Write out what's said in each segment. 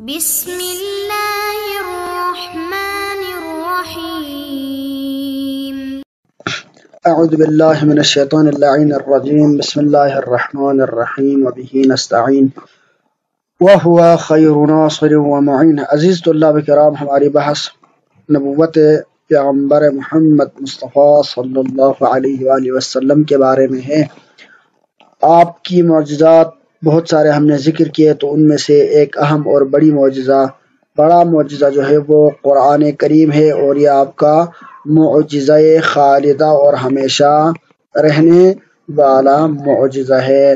بسم الله الرحمن الرحيم. أعوذ بالله من الشيطان اللعين الرجيم. بسم الله الرحمن الرحيم وبه نستعين وهو خير ناصر ومعين. عزیز طلاب کرام، ہماری بحث نبوت پیغمبر محمد مصطفیٰ صلی اللہ علیہ وآلہ وسلم کے بارے میں ہے۔ آپ کی معجزات بہت سارے ہم نے ذکر کیے، تو ان میں سے ایک اہم اور بڑا معجزہ جو ہے وہ قرآن کریم ہے، اور یہ آپ کا معجزہ خالدہ اور ہمیشہ رہنے والا معجزہ ہے۔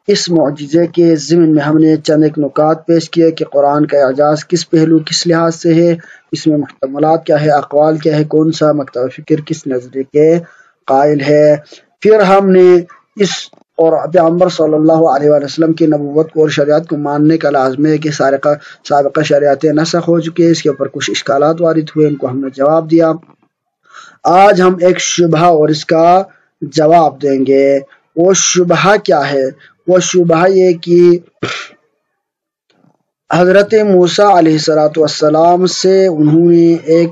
اس معجزے کے ضمن میں ہم نے چند ایک نکات پیش کیے کہ قرآن کا اعجاز کس پہلو کس لحاظ سے ہے، اس میں محتملات کیا ہے، اقوال کیا ہے، کون سا مکتب فکر کس نظریے کے قائل ہے۔ پھر ہم نے اس اور پیغمبر صلی اللہ علیہ وسلم کی نبوت کو اور شریعت کو ماننے کا لازم ہے کہ سابقہ شریعتیں نسخ ہو چکی ہیں، اس کے اوپر کچھ اشکالات وارد ہوئے، ان کو ہم نے جواب دیا۔ آج ہم ایک شبہ اور اس کا جواب دیں گے۔ وہ شبہ کیا ہے؟ وہ شبہ یہ کہ حضرت موسیٰ علیہ السلام سے انہوں نے ایک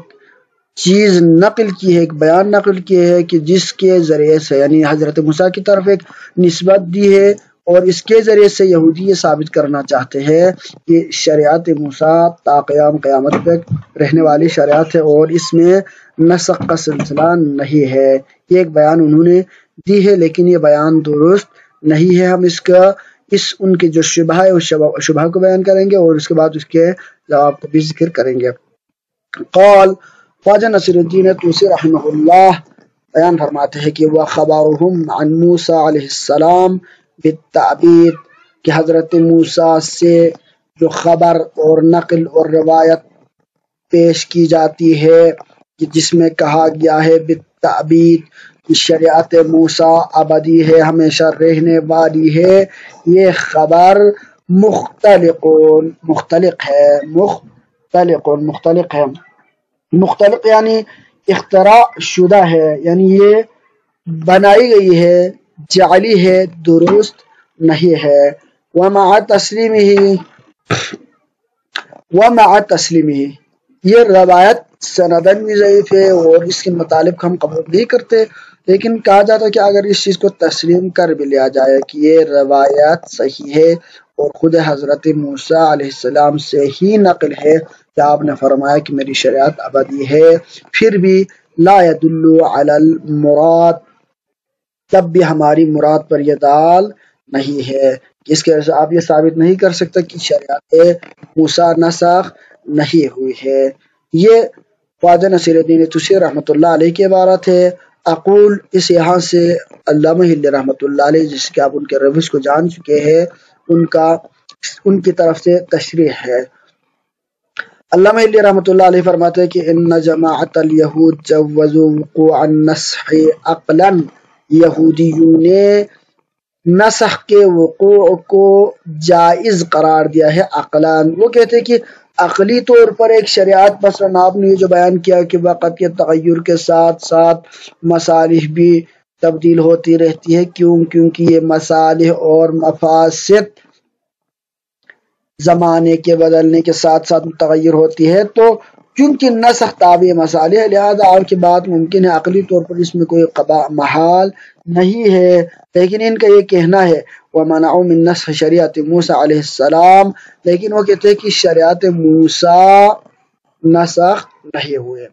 چیز نقل کی ہے، ایک بیان نقل کی ہے کہ جس کے ذریعے سے، یعنی حضرت موسیٰ کی طرف ایک نسبت دی ہے، اور اس کے ذریعے سے یہودی یہ ثابت کرنا چاہتے ہیں کہ شریعت موسیٰ تا قیامت تک رہنے والی شریعت ہے اور اس میں نسخ کا سلسلہ نہیں ہے۔ یہ ایک بیان انہوں نے دی ہے، لیکن یہ بیان درست نہیں ہے۔ ہم ان کے جو شبہ ہے اس شبہ کو بیان کریں گے، اور اس کے بعد اس کے جواب کو بھی ذکر کریں گے۔ قال خواجہ نصیر الدین طوسی رحمہ اللہ بیان فرماتے ہیں کہ وَخَبَرُهُمْ عَنْ مُوسَىٰ علیہ السلام بالتعبید، کہ حضرت موسیٰ سے جو خبر اور نقل اور روایت پیش کی جاتی ہے کہ جس میں کہا گیا ہے بالتعبید کہ شریعت موسیٰ ابدی ہے، ہمیشہ رہنے والی ہے، یہ خبر مختلق یعنی اختراع شدہ ہے، یعنی یہ بنائی گئی ہے، جعلی ہے، درست نہیں ہے۔ ومع تسلیمہ، یہ روایت سندن بھی ضعیف ہے اور اس کے مطالب ہم قبول نہیں کرتے، لیکن کہا جاتا ہے کہ اگر اس چیز کو تسلیم کر بھی لیا جائے کہ یہ روایت صحیح ہے اور خود حضرت موسیٰ علیہ السلام سے ہی نقل ہے کہ آپ نے فرمایا کہ میری شریعت ابدی ہے، پھر بھی لا يدل علی المراد، تب بھی ہماری مراد پر یہ دال نہیں ہے، اس کے وجہ سے آپ یہ ثابت نہیں کر سکتے کہ شریعت موسیٰ نسخ نہیں ہوئی ہے۔ یہ خواجہ نصیر الدین طوسی رحمۃ اللہ علیہ کی عبارت ہے۔ اقول، اس یہاں سے علامہ ہلی رحمۃ اللہ علیہ، جس کے آپ ان کے روش کو جان چکے ہیں، ان کی طرف سے تشریح ہے۔ علامہ ہلی رحمۃ اللہ علیہ فرماتے ہیں کہ ان جماعت الیہود جوزوا وقوع النسخ عقلا، یہودیوں نے نسخ کے وقوع کو جائز قرار دیا ہے عقلاً۔ وہ کہتے ہیں کہ عقلی طور پر ایک شریعت، مثلا آپ نے یہ جو بیان کیا کہ وقت کے تغیر کے ساتھ ساتھ مصالح بھی تبدیل ہوتی رہتی ہے، کیونکہ یہ مصالح اور مفاسد زمانے کے بدلنے کے ساتھ ساتھ متغیر ہوتی ہے، تو چونکہ نسخ تابع مصالح ہے، لہذا آپ کی بات ممکن ہے، عقلی طور پر اس میں کوئی محال نہیں ہے، لیکن ان کا یہ کہنا ہے وَمَنَعُوا مِن نَسْخِ شریعت موسیٰ علیہ السلام، لیکن وہ کہتے ہیں کہ شریعت موسیٰ نسخ نہیں ہوئے۔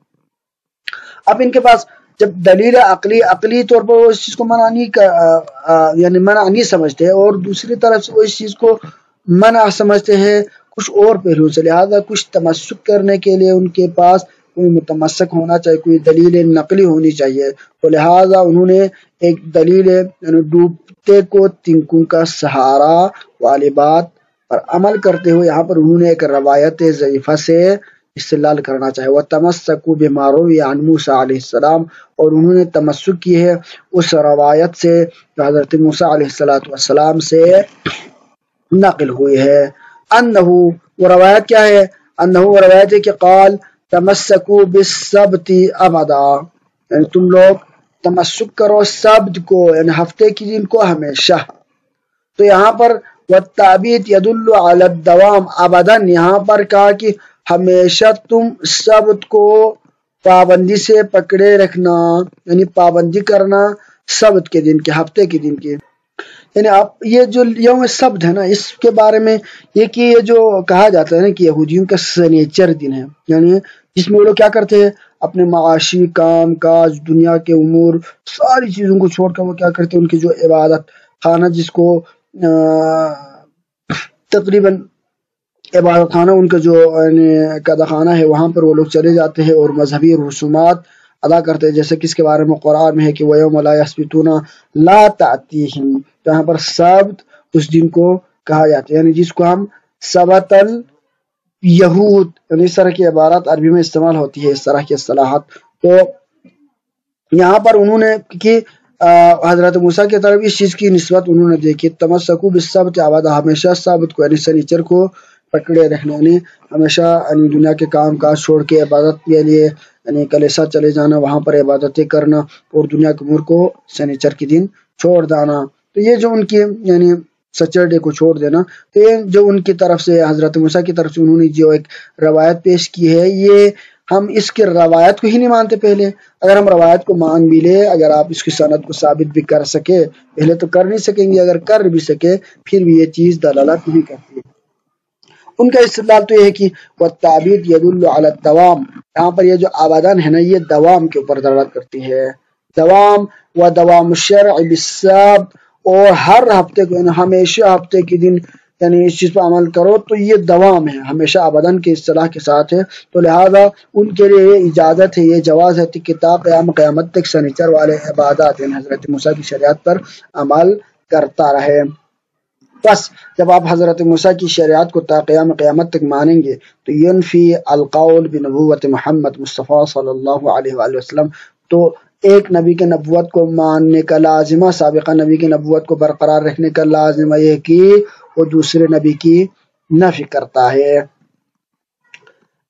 اب ان کے پاس جب دلیل عقلی طور پر وہ اس چیز کو منع نہیں سمجھتے ہیں، اور دوسری طرف سے وہ اس چیز کو منع سمجھتے ہیں کچھ اور پہلو سے، لہذا کچھ تمسک کرنے کے لیے ان کے پاس کوئی متمسک ہونا چاہیے، کوئی دلیل نقلی ہونی چاہیے، تو لہذا انہوں نے ایک دلیل یعنی ڈوبتے کو تنکوں کا سہارا والی بات پر عمل کرتے ہوئے یہاں پر انہوں نے ایک روایت ضعیفہ سے استدلال کرنا چاہے۔ وَتَمَسَّكُوا بِمَا رُوِيَ عَنْ مُوسَىٰ علیہ السلام، اور انہوں نے تمسک کی ہے اس روایت سے جو حضرت موسیٰ علیہ السلام سے نقل ہوئی ہے۔ انہو، وہ روایت کیا ہے؟ انہو، وہ روایت ہے کہ قال تمسکوا بالسبت ابدا، یعنی تم لوگ تمسک کرو سبت کو، یعنی ہفتے کی دن کو ہمیشہ۔ تو یہاں پر والتعبید يدل على الدوام ابداً، یہاں پر کہا کہ ہمیشہ تم سبت کو پابندی سے پکڑے رکھنا، یعنی پابندی کرنا سبت کے دن کے، ہفتے کے دن کے، یعنی آپ یہ جو یوم سبت ہے نا، اس کے بارے میں یہ کہ یہ جو کہا جاتا ہے نا کہ یہودیوں کا سنیچر دن ہے، یعنی جس میں وہ لوگ کیا کرتے ہیں، اپنے معاشی کام کاج، دنیا کے امور، ساری چیزوں کو چھوڑ کر وہ کیا کرتے ہیں، ان کی جو عبادت خانہ جس کو تقریباً عبادت خانہ ان کا جو یعنی قضا خانہ ہے، وہاں پر وہ لوگ چلے جاتے ہیں اور مذہبی رسومات ادا کرتے ہیں، جیسے کس کے بارے میں قرآن میں ہے کہ وَيَوْمَ لَا يَسْبِتُونَ لَا تَأْتِيهِمْ، تو یہاں پر سبت اس دن کو کہا جاتا ہے، یعنی جس کو ہم سبت الیہود، یعنی اس طرح کی عبارات عربی میں استعمال ہوتی ہے، اس طرح کی اصطلاحات۔ تو یہاں پر انہوں نے کہ حضرت موسیٰ کی طرف اس چیز کی نسبت انہوں نے دیکھی، تمسکوا بالسبت ابدا، ہمیشہ سبت کو یعنی سنیچر کو پکڑے رکھنا، یعنی ہمیشہ یعنی دنیا کے کام کاج چھوڑ کے عبادت کے لیے یعنی کلیسا چلے جانا، وہاں پر عبادتیں کرنا اور دنیا کے امور کو سنیچر کے دن چھوڑ دینا۔ تو یہ جو ان کی یعنی سیٹرڈے کو چھوڑ دینا، تو یہ جو ان کی طرف سے حضرت موسیٰ کی طرف سے انہوں نے جو ایک روایت پیش کی ہے، یہ ہم اس کے روایت کو ہی نہیں مانتے پہلے، اگر ہم روایت کو مان بھی لے، اگر آپ اس کی سند کو ثابت بھی کر سکے، پہلے تو کر نہیں سکیں گے، اگر کر بھی سکے پھر بھی یہ چیز دلالت نہیں کرتی ہے۔ ان کا استدلال تو یہ ہے کہ والتعبید یدل علی الدوام، یہاں پر یہ جو آبادان ہے نا، یہ دوام کے اوپر دلالت کرتی ہے، دوام و دوام الشرع بالسبت، اور ہر ہفتے کو یعنی ہمیشہ ہفتے کے دن یعنی اس چیز پر عمل کرو، تو یہ دوام ہے، ہمیشہ ابداً کی اصطلاح کے ساتھ ہے، تو لہذا ان کے لیے یہ اجازت ہے، یہ جواز ہے کہ تا قیامت تک سنیچر والے عبادات یعنی حضرت موسیٰ کی شریعت پر عمل کرتا رہے۔ بس جب آپ حضرت موسیٰ کی شریعت کو تا قیامت تک مانیں گے تو ینفی القول بنبوت محمد مصطفیٰ صلی اللہ علیہ وآلہ وسلم، تو ایک نبی کے نبوت کو ماننے کا لازمہ، سابقہ نبی کی نبوت کو برقرار رکھنے کا لازمہ یہ کہ وہ دوسرے نبی کی نفی کرتا ہے۔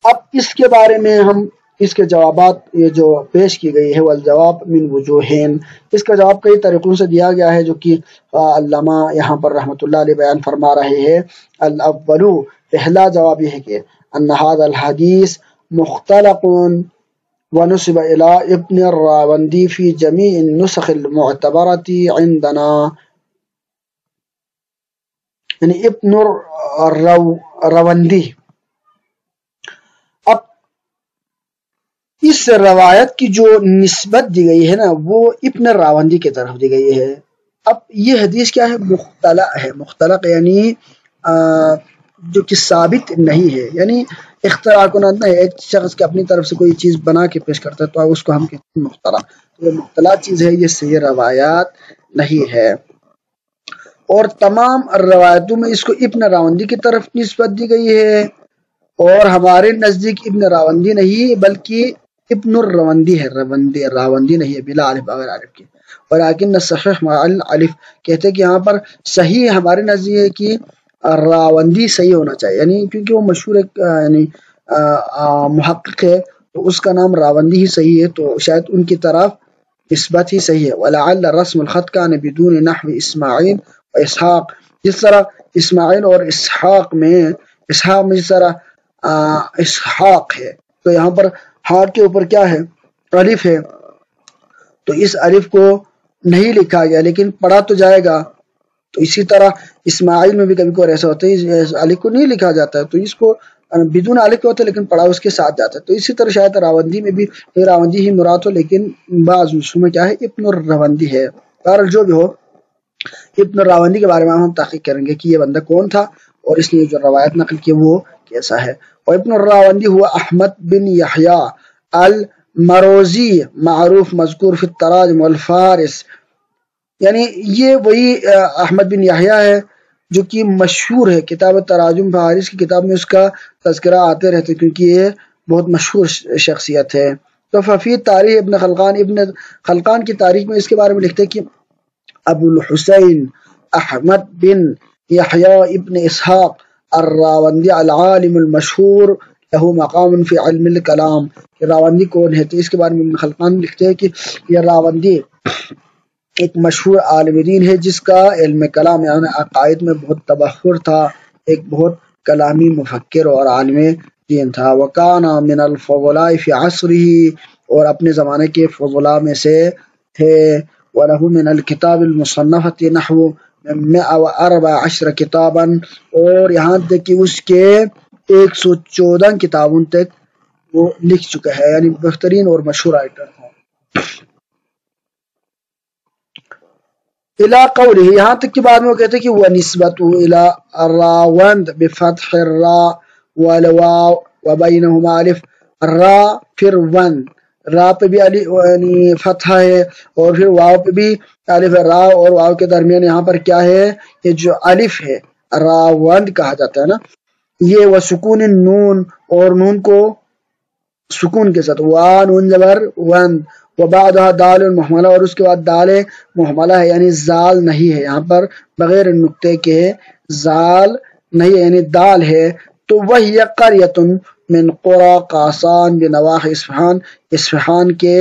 اب اس کے بارے میں ہم اس کے جوابات یہ جو پیش کی گئی ہے، والجواب من وجوہین، اس کا جواب کئی طریقوں سے دیا گیا ہے جو کہ علامہ یہاں پر رحمۃ اللہ علیہ بیان فرما رہے ہیں۔ الاولو، پہلا جواب یہ ہے کہ ان هذا الحدیث مختلق ونسب الى ابن الراوندی فی جمیع النسخ المعتبرۃ عندنا، یعنی ابن الراوندی، اب اس روایت کی جو نسبت دی گئی ہے نا وہ ابن راوندی کی طرف دی گئی ہے۔ اب یہ حدیث کیا ہے؟ مختلق ہے، مختلق یعنی جو کہ ثابت نہیں ہے، یعنی اختراع کنندہ ہے، ایک شخص کے اپنی طرف سے کوئی چیز بنا کے پیش کرتا ہے تو اس کو ہم کہتے ہیں مختلق، تو یہ مختلق چیز ہے، یہ صحیح روایات نہیں ہے۔ اور تمام روایتوں میں اس کو ابن راوندی کی طرف نسبت دی گئی ہے، اور ہمارے نزدیک ابن راوندی نہیں بلکہ ابن الروندی ہے، راوندی نہیں ہے، بلا الف بغیر الف کے، اور لیکن صحیح مع الف، کہتے ہیں کہ یہاں پر صحیح ہمارے نزدیک ہے کہ راوندی صحیح ہونا چاہیے، یعنی کیونکہ وہ مشہور ایک یعنی محقق ہے تو اس کا نام راوندی ہی صحیح ہے، تو شاید ان کی طرف نسبت ہی صحیح ہے۔ ولعل رسم الخط کان بدون نحو اسماعیل و اسحاق، جس طرح اسماعیل اور اسحاق میں جس طرح اسحاق ہے تو یہاں پر ہاں کے اوپر کیا ہے؟ الف ہے، تو اس الف کو نہیں لکھا گیا لیکن پڑھا تو جائے گا، تو اسی طرح اسماعیل میں بھی کبھی کبھی ایسا ہوتا ہے الف کو نہیں لکھا جاتا ہے، تو اس کو بدون الف کے ہوتا ہے لیکن پڑھا اس کے ساتھ جاتا ہے، تو اسی طرح شاید راوندی میں بھی راوندی ہی مراد ہو، لیکن بعض نسخوں میں کیا ہے؟ ابن الراوندی ہے۔ بہرحال جو بھی ہو، ابن الراوندی کے بارے میں ہم تحقیق کریں گے کہ یہ بندہ کون تھا اور اس نے جو روایت نقل کی وہ کیسا ہے۔ اور ابن الراوندی ہوا احمد بن یحییٰ المروزی، معروف مذکور فی التراجم والفارس، یعنی یہ وہی احمد بن یحییٰ ہے جو کہ مشہور ہے، کتاب تراجم فارس کی کتاب میں اس کا تذکرہ آتے رہتے کیونکہ یہ بہت مشہور شخصیت ہے۔ تو ففی تاریخ ابن خلقان کی تاریخ میں اس کے بارے میں لکھتے ہیں کہ ابو الحسین احمد بن یحییٰ ابن اسحاق الراوندی العالم المشہور لہو مقام فی علم الکلام، کہ راوندی کون ہے؟ تو اس کے بارے میں ابن خلقان لکھتے ہیں کہ یہ راوندی ایک مشہور عالم دین ہے جس کا علم کلام یعنی عقائد میں بہت تبحر تھا، ایک بہت کلامی مفکر اور عالم دین تھا۔ وکانا من الفضلاء فی عصره، اور اپنے زمانے کے فضلاء میں سے تھے۔ وله من الکتاب المصنفۃ نحو 114 کتابا، اور یہاں تک کہ اس کے 114 کتابوں تک وہ لکھ چکا ہے، یعنی بہترین اور مشہور رائٹر تھا۔ الى قوله، یہاں تک کہ بعد میں وہ کہتے ہیں کہ وَنِسْبَتُهُ الى الراوند بفتح الراء والواو وبینہما الف، را پھر وند، را پہ بھی یعنی فتح ہے اور پھر واو پہ بھی الف ہے۔ را اور واو کے درمیان یہاں پر کیا ہے؟ یہ جو الف ہے راوند کہا جاتا ہے نا، یہ وسکون النون، اور نون کو سکون کے ساتھ، نون زبر وند، وبعدها دال محملہ، اور اس کے بعد دال محملہ ہے، یعنی زال نہیں ہے یہاں پر، بغیر نقطے کے زال نہیں ہے یعنی دال ہے۔ تو وہی قریۃ من قرى قاسان بنواحی اصفہان، اصفہان کے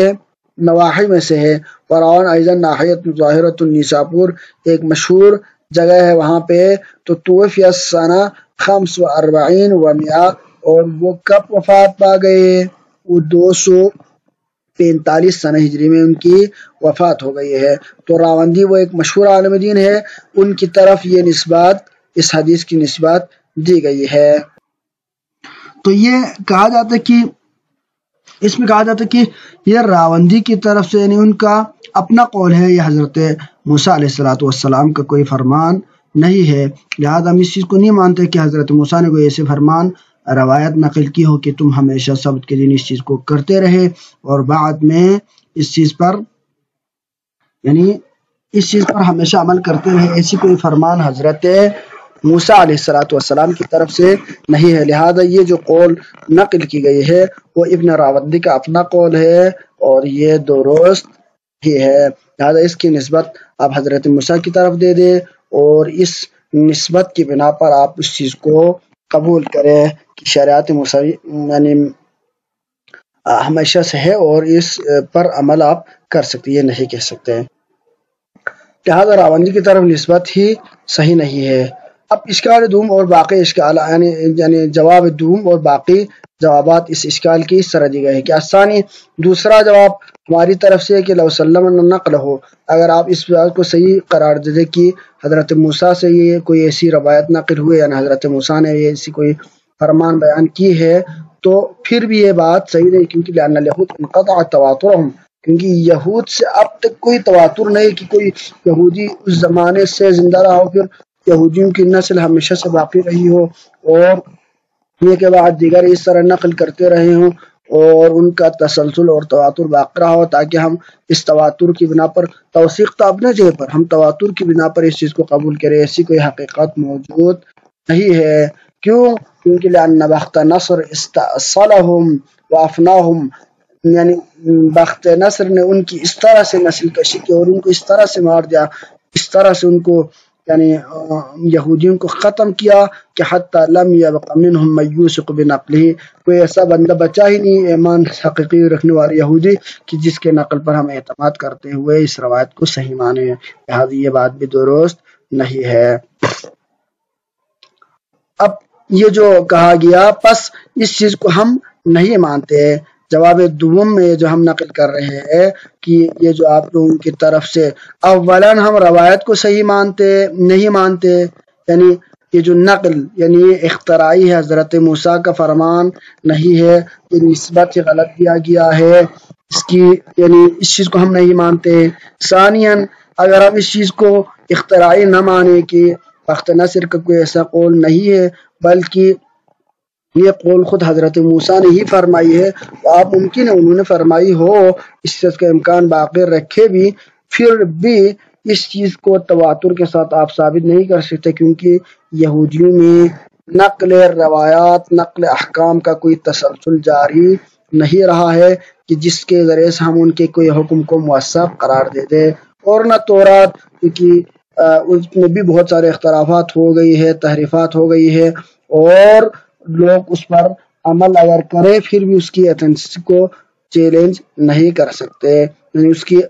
نواحی میں سے ہے۔ وراون ایضا ناحیت ظاہرۃ النیساپور، ایک مشہور جگہ ہے وہاں پہ۔ تو توفی السنہ 45 و100، اور وہ کب وفات پا گئے؟ وہ 245 سنہ ہجری میں ان کی وفات ہو گئی ہے۔ تو راوندی وہ ایک مشہور عالم دین ہے، ان کی طرف یہ نسبت، اس حدیث کی نسبت دی گئی ہے۔ تو یہ کہا جاتا ہے کہ اس میں کہا جاتا ہے کہ یہ راوندی کی طرف سے، یعنی ان کا اپنا قول ہے، یہ حضرت موسیٰ علیہ السلام کا کوئی فرمان نہیں ہے، لہذا ہم اس چیز کو نہیں مانتے کہ حضرت موسیٰ نے کوئی ایسے فرمان روایت نقل کی ہو کہ تم ہمیشہ سبت کے دن اس چیز کو کرتے رہے اور بعد میں اس چیز پر ہمیشہ عمل کرتے رہے، ایسی کوئی فرمان حضرت موسیٰ علیہ السلام کی طرف سے نہیں ہے۔ لہذا یہ جو قول نقل کی گئی ہے وہ ابن راوندی کا اپنا قول ہے اور یہ درست ہی ہے، لہذا اس کی نسبت آپ حضرت موسیٰ کی طرف دے دیں اور اس نسبت کی بنا پر آپ اس چیز کو قبول کریں کہ شریعت موسیٰ یعنی ہمیشہ سے ہے اور اس پر عمل آپ کر سکتے، یہ نہیں کہہ سکتے۔ لہذا راوندی کی طرف نسبت ہی صحیح نہیں ہے۔ اب اشکال دوم اور باقی اشکال یعنی جواب دوم اور باقی جوابات اس اشکال کی اس طرح دی گئے ہیں کہ آسانی دوسرا جواب ہماری طرف سے کہ لو سلم نقل ہو، اگر آپ اس بات کو صحیح قرار دے دیں کہ حضرت موسیٰ سے یہ کوئی ایسی روایت نقل ہوئے، یعنی حضرت موسیٰ نے یہ ایسی کوئی فرمان بیان کی ہے، تو پھر بھی یہ بات صحیح نہیں، کیونکہ لأن الیہود انقطع تواترہم، کیونکہ یہود سے اب تک کوئی تواتر نہیں کہ کوئی یہودی اس زمانے سے زندہ رہا ہو، پھر یہودیوں کی نسل ہمیشہ سے باقی رہی ہو اور یہ کے بعد دیگر اس طرح نقل کرتے رہے ہوں اور ان کا تسلسل اور تواتر باقی رہا ہو، تاکہ ہم اس تواتر کی بنا پر توثیق تو اپنے جگہ پر، ہم تواتر کی بنا پر اس چیز کو قبول کریں، ایسی کوئی حقیقت موجود نہیں ہے۔ کیوں؟ کیونکہ لأن بخت نصر استأصلهم وافناهم، یعنی بخت نصر نے ان کی اس طرح سے نسل کشی کی اور ان کو اس طرح سے مار دیا، اس طرح سے ان کو یعنی یہودیوں کو ختم کیا کہ حتی لم یبق منہم من یوثق بنقلہ، کوئی ایسا بندہ بچا ہی نہیں ایمان حقیقی رکھنے والے یہودی کہ جس کے نقل پر ہم اعتماد کرتے ہوئے اس روایت کو صحیح مانے، لہذا یہ بات بھی درست نہیں ہے۔ اب یہ جو کہا گیا پس اس چیز کو ہم نہیں مانتے، جواب دوم میں جو ہم نقل کر رہے ہیں کہ یہ جو آپ لوگوں کی طرف سے اولاً ہم روایت کو صحیح نہیں مانتے، یعنی یہ جو نقل یعنی یہ اختراعی ہے، حضرت موسیٰ کا فرمان نہیں ہے، یہ نسبت غلط دیا گیا ہے، یعنی اس چیز کو ہم نہیں مانتے۔ ثانیاً اگر ہم اس چیز کو اختراعی نہ مانے کہ بخت نصر کا کوئی ایسا قول نہیں ہے بلکہ یہ قول خود حضرت موسیٰ نے ہی فرمائی ہے، تو آپ ممکن ہے انہوں نے فرمائی ہو، اس چیز کا امکان باقی رکھے بھی، پھر بھی اس چیز کو تواتر کے ساتھ آپ ثابت نہیں کر سکتے، کیونکہ یہودیوں میں نقل روایات، نقل احکام کا کوئی تسلسل جاری نہیں رہا ہے کہ جس کے ذریعے سے ہم ان کے کوئی حکم کو مؤثر قرار دے دیں، اور نہ تورات، کیونکہ اس میں بھی بہت سارے اختلافات ہو گئی ہے، تحریفات ہو گئی ہے، اور لوگ اس پر عمل اگر کریں پھر بھی اس کی ایتھنسٹی کو چیلنج نہیں کر سکتے، یعنی اس کی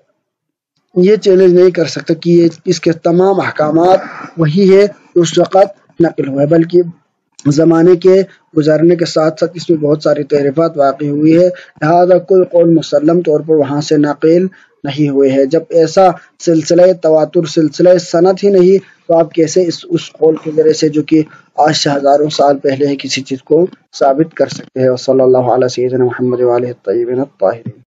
یہ چیلنج نہیں کر سکتا کہ یہ اس کے تمام احکامات وہی ہے اس وقت نقل ہوئے، بلکہ زمانے کے گزرنے کے ساتھ ساتھ اس میں بہت ساری تحریفات واقع ہوئی ہے، لہذا کوئی قول مسلم طور پر وہاں سے ناقل نہیں ہوئے ہیں۔ جب ایسا سلسلہ تواتر، سلسلہ سند ہی نہیں، تو آپ کیسے اس قول کے ذریعے سے جو کہ آج سے ہزاروں سال پہلے ہے کسی چیز کو ثابت کر سکتے ہیں؟ وصلی اللہ علیہ سیدنا محمد وآلہ الطیبین الطاہرین۔